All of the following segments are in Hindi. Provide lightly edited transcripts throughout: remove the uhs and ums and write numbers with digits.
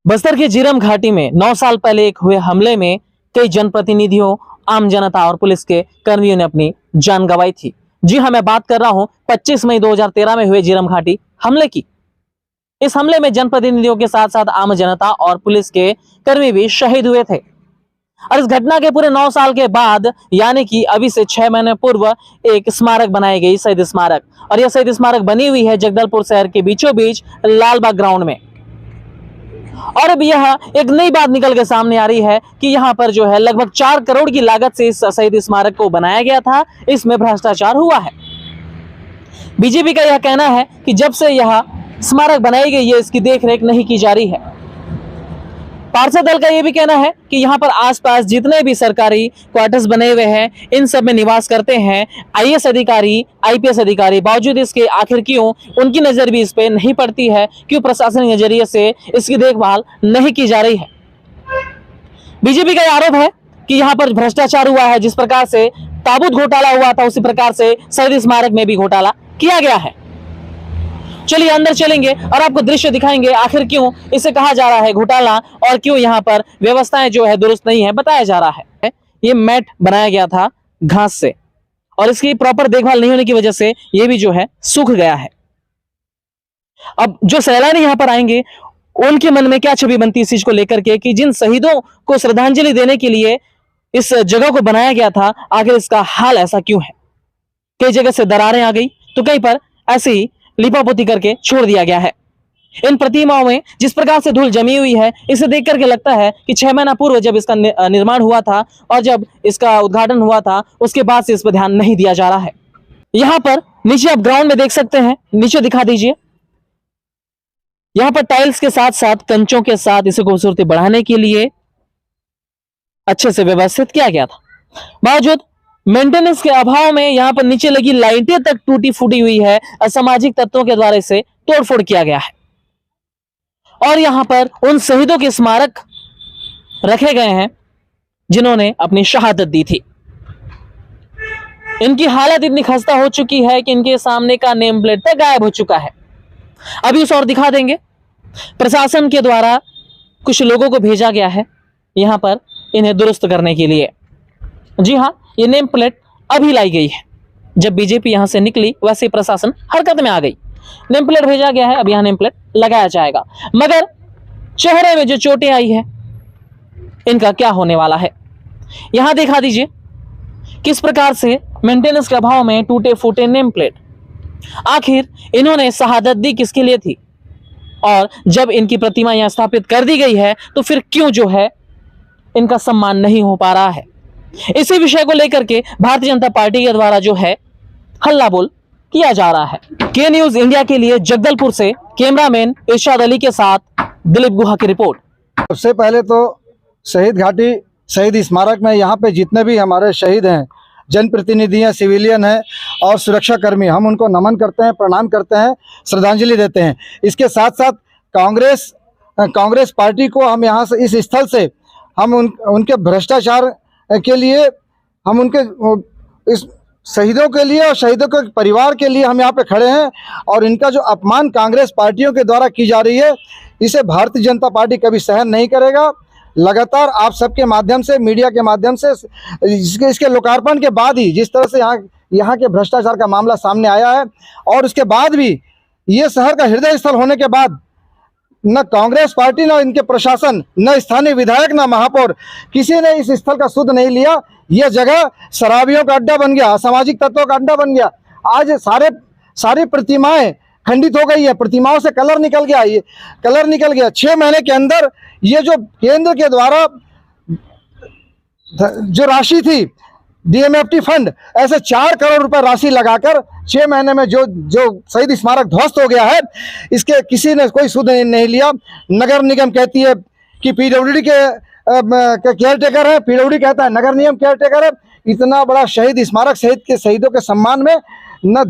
बस्तर की झीरम घाटी में 9 साल पहले एक हुए हमले में कई जनप्रतिनिधियों, आम जनता और पुलिस के कर्मियों ने अपनी जान गंवाई थी। जी हां, मैं बात कर रहा हूं 25 मई 2013 में हुए झीरम घाटी हमले की। इस हमले में जनप्रतिनिधियों के साथ साथ आम जनता और पुलिस के कर्मी भी शहीद हुए थे। और इस घटना के पूरे 9 साल के बाद, यानी कि अभी से 6 महीने पूर्व एक स्मारक बनाई गई, शहीद स्मारक। और यह शहीद स्मारक बनी हुई है जगदलपुर शहर के बीचों बीच लालबाग ग्राउंड में। और अब यह एक नई बात निकल के सामने आ रही है कि यहाँ पर जो है लगभग 4 करोड़ की लागत से इस शहीद स्मारक को बनाया गया था, इसमें भ्रष्टाचार हुआ है। बीजेपी का यह कहना है कि जब से यह स्मारक बनाई गई है, इसकी देखरेख नहीं की जा रही है। पार्षद दल का यह भी कहना है कि यहाँ पर आसपास जितने भी सरकारी क्वार्टर्स बने हुए हैं, इन सब में निवास करते हैं आईएएस अधिकारी, आईपीएस अधिकारी। बावजूद इसके आखिर क्यों उनकी नजर भी इस पे नहीं पड़ती है, क्यों प्रशासनिक नजरिए से इसकी देखभाल नहीं की जा रही है। बीजेपी का यह आरोप है कि यहाँ पर भ्रष्टाचार हुआ है। जिस प्रकार से ताबूत घोटाला हुआ था, उसी प्रकार से शहीद स्मारक में भी घोटाला किया गया है। चलिए अंदर चलेंगे और आपको दृश्य दिखाएंगे, आखिर क्यों इसे कहा जा रहा है घोटाला और क्यों यहाँ पर व्यवस्थाएं जो है दुरुस्त नहीं है। बताया जा रहा है ये मैट बनाया गया था घास से, और इसकी प्रॉपर देखभाल नहीं होने की वजह से ये भी जो है सूख गया है। अब जो सैलानी यहाँ पर आएंगे, उनके मन में क्या छवि बनती है इस चीज को लेकर के कि जिन शहीदों को श्रद्धांजलि देने के लिए इस जगह को बनाया गया था, आखिर इसका हाल ऐसा क्यों है। कई जगह से दरारें आ गई, तो कहीं पर ऐसे ही लिपापोती करके छोड़ दिया गया है। इन प्रतिमाओं में जिस प्रकार से धूल जमी हुई है, इसे देख करके लगता है कि 6 महीना पूर्व जब इसका निर्माण हुआ था और जब इसका उद्घाटन हुआ था, उसके बाद से इस पर ध्यान नहीं दिया जा रहा है। यहाँ पर नीचे आप ग्राउंड में देख सकते हैं, नीचे दिखा दीजिए। यहाँ पर टाइल्स के साथ साथ कंचों के साथ इसे खूबसूरती बढ़ाने के लिए अच्छे से व्यवस्थित किया गया था। बावजूद मेंटेनेंस के अभाव में यहाँ पर नीचे लगी लाइटें तक टूटी फूटी हुई है। असामाजिक तत्वों के द्वारा इसे तोड़फोड़ किया गया है। और यहाँ पर उन शहीदों के स्मारक रखे गए हैं जिन्होंने अपनी शहादत दी थी। इनकी हालत इतनी खस्ता हो चुकी है कि इनके सामने का नेम प्लेट तक गायब हो चुका है। अभी उस और दिखा देंगे। प्रशासन के द्वारा कुछ लोगों को भेजा गया है यहाँ पर इन्हें दुरुस्त करने के लिए। जी हाँ, ये नेम प्लेट अभी लाई गई है। जब बीजेपी यहां से निकली, वैसे प्रशासन हरकत में आ गई। नेम प्लेट भेजा गया है, अब यहां नेम प्लेट लगाया जाएगा। मगर चेहरे में जो चोटें आई है, इनका क्या होने वाला है, यहां दिखा दीजिए किस प्रकार से मेंटेनेंस के अभाव में टूटे फूटे नेम प्लेट। आखिर इन्होंने शहादत दी किसके लिए थी, और जब इनकी प्रतिमा यहां स्थापित कर दी गई है, तो फिर क्यों जो है इनका सम्मान नहीं हो पा रहा है। इसी विषय को लेकर के भारतीय जनता पार्टी के द्वारा जो है हल्ला बोल किया जा रहा है। के न्यूज इंडिया के लिए जगदलपुर से कैमरामैन इरशाद अली के साथ दिलीप गुहा की रिपोर्ट। सबसे पहले तो शहीद घाटी शहीद स्मारक में यहाँ पे जितने भी हमारे शहीद हैं, जनप्रतिनिधि हैं, सिविलियन हैं और सुरक्षा कर्मी, हम उनको नमन करते हैं, प्रणाम करते हैं, श्रद्धांजलि देते हैं। इसके साथ साथ कांग्रेस पार्टी को हम यहाँ से इस स्थल से हम उनके भ्रष्टाचार के लिए, हम उनके इस शहीदों के लिए और शहीदों के परिवार के लिए हम यहाँ पे खड़े हैं। और इनका जो अपमान कांग्रेस पार्टियों के द्वारा की जा रही है, इसे भारतीय जनता पार्टी कभी सहन नहीं करेगा। लगातार आप सबके माध्यम से, मीडिया के माध्यम से इसके लोकार्पण के बाद ही जिस तरह से यहाँ के भ्रष्टाचार का मामला सामने आया है, और उसके बाद भी ये शहर का हृदय स्थल होने के बाद न कांग्रेस पार्टी, न इनके प्रशासन, न स्थानीय विधायक, न महापौर, किसी ने इस स्थल का सुध नहीं लिया। यह जगह शराबियों का अड्डा बन गया, असामाजिक तत्वों का अड्डा बन गया। आज सारी प्रतिमाएं खंडित हो गई है, प्रतिमाओं से कलर निकल गया, ये कलर निकल गया। 6 महीने के अंदर ये जो केंद्र के द्वारा जो राशि थी, डीएमएफटी फंड, ऐसे 4 करोड़ रुपए राशि लगाकर 6 महीने में जो शहीद स्मारक ध्वस्त हो गया है, इसके किसी ने कोई सुध नहीं लिया। नगर निगम कहती है कि पीडब्ल्यूडी के केयर टेकर है, पीडब्ल्यूडी कहता है नगर निगम केयर टेकर है। इतना बड़ा शहीद स्मारक, शहीदों के सम्मान में न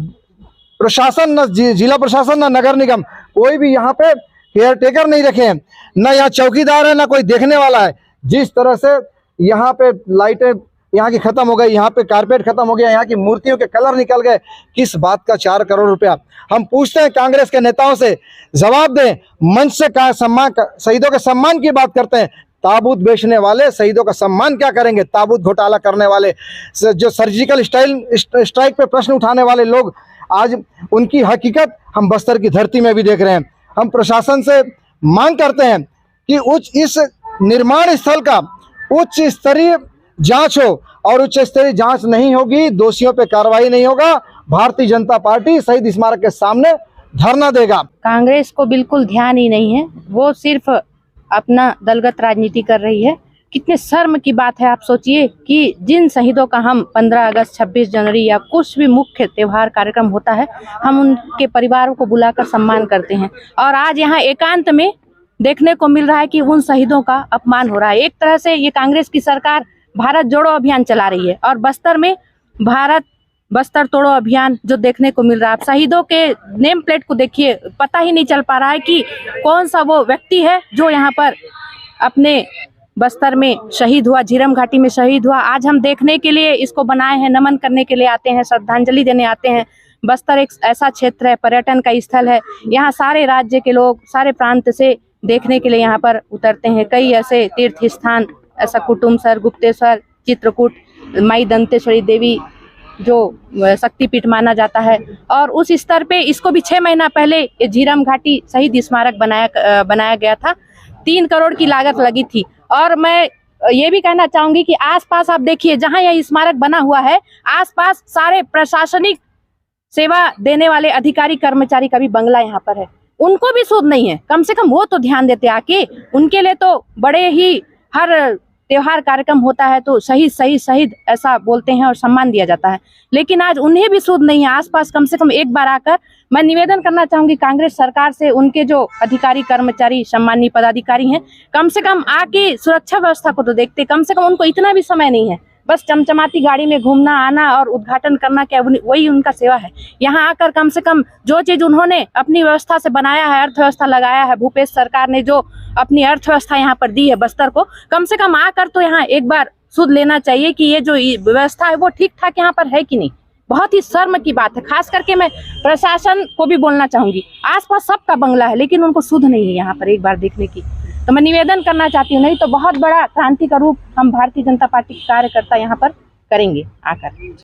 प्रशासन, न जिला प्रशासन, न नगर निगम, कोई भी यहाँ पे केयर टेकर नहीं रखे हैं, न यहाँ चौकीदार है, न कोई देखने वाला है। जिस तरह से यहाँ पे लाइटें यहाँ की खत्म हो गई, यहाँ पे कारपेट खत्म हो गया, यहाँ की मूर्तियों के कलर निकल गए। किस बात का 4 करोड़ रुपया? हम पूछते हैं कांग्रेस के नेताओं से, जवाब दें। मंच से कहा सम्मान, शहीदों के सम्मान की बात करते हैं, ताबूत बेचने वाले शहीदों का सम्मान क्या करेंगे? ताबूत घोटाला करने वाले, जो सर्जिकल स्ट्राइक पे प्रश्न उठाने वाले लोग, आज उनकी हकीकत हम बस्तर की धरती में भी देख रहे हैं। हम प्रशासन से मांग करते हैं कि इस निर्माण स्थल का उच्च स्तरीय जांच हो, और उच्च स्तरीय जांच नहीं होगी, दोषियों पे कार्रवाई नहीं होगा, भारतीय जनता पार्टी शहीद स्मारक के सामने धरना देगा। कांग्रेस को बिल्कुल ध्यान ही नहीं है, वो सिर्फ अपना दलगत राजनीति कर रही है। कितने शर्म की बात है। आप सोचिए कि जिन शहीदों का हम 15 अगस्त, 26 जनवरी या कुछ भी मुख्य त्योहार कार्यक्रम होता है, हम उनके परिवारों को बुलाकर सम्मान करते हैं, और आज यहाँ एकांत में देखने को मिल रहा है कि उन शहीदों का अपमान हो रहा है। एक तरह से ये कांग्रेस की सरकार भारत जोड़ो अभियान चला रही है, और बस्तर में बस्तर तोड़ो अभियान जो देखने को मिल रहा है। आप शहीदों के नेम प्लेट को देखिए, पता ही नहीं चल पा रहा है कि कौन सा वो व्यक्ति है जो यहाँ पर अपने बस्तर में शहीद हुआ, झीरम घाटी में शहीद हुआ। आज हम देखने के लिए इसको बनाए हैं, नमन करने के लिए आते हैं, श्रद्धांजलि देने आते हैं। बस्तर एक ऐसा क्षेत्र है, पर्यटन का स्थल है, यहाँ सारे राज्य के लोग, सारे प्रांत से देखने के लिए यहाँ पर उतरते हैं। कई ऐसे तीर्थ स्थान, ऐसा कुटुम्बसर, गुप्तेश्वर, चित्रकूट, माई दंतेश्वरी देवी जो शक्तिपीठ माना जाता है, और उस स्तर पे इसको भी 6 महीना पहले ये झीरम घाटी शहीद स्मारक बनाया गया था। 3 करोड़ की लागत लगी थी। और मैं ये भी कहना चाहूंगी कि आसपास आप देखिए, जहां यह स्मारक बना हुआ है, आसपास सारे प्रशासनिक सेवा देने वाले अधिकारी कर्मचारी का भी बंगला यहाँ पर है। उनको भी सूद नहीं है, कम से कम वो तो ध्यान देते आके। उनके लिए तो बड़े ही हर त्योहार कार्यक्रम होता है तो शहीद ऐसा बोलते हैं और सम्मान दिया जाता है, लेकिन आज उन्हें भी सूद नहीं है। आसपास कम से कम एक बार आकर मैं निवेदन करना चाहूंगी कांग्रेस सरकार से, उनके जो अधिकारी कर्मचारी सम्मानीय पदाधिकारी हैं, कम से कम आके सुरक्षा व्यवस्था को तो देखते। कम से कम उनको इतना भी समय नहीं है, बस चमचमाती गाड़ी में घूमना आना और उद्घाटन करना, क्या वही उनका सेवा है? यहाँ आकर कम से कम जो चीज उन्होंने अपनी व्यवस्था से बनाया है, अर्थव्यवस्था लगाया है, भूपेश सरकार ने जो अपनी अर्थव्यवस्था यहाँ पर दी है बस्तर को, कम से कम आकर तो यहाँ एक बार सुध लेना चाहिए कि ये जो व्यवस्था है वो ठीक ठाक यहाँ पर है कि नहीं। बहुत ही शर्म की बात है। खास करके मैं प्रशासन को भी बोलना चाहूंगी, आसपास सबका बंगला है लेकिन उनको सुध नहीं है यहाँ पर एक बार देखने की। तो मैं निवेदन करना चाहती हूँ, नहीं तो बहुत बड़ा क्रांति का रूप हम भारतीय जनता पार्टी के कार्यकर्ता यहाँ पर करेंगे आकर।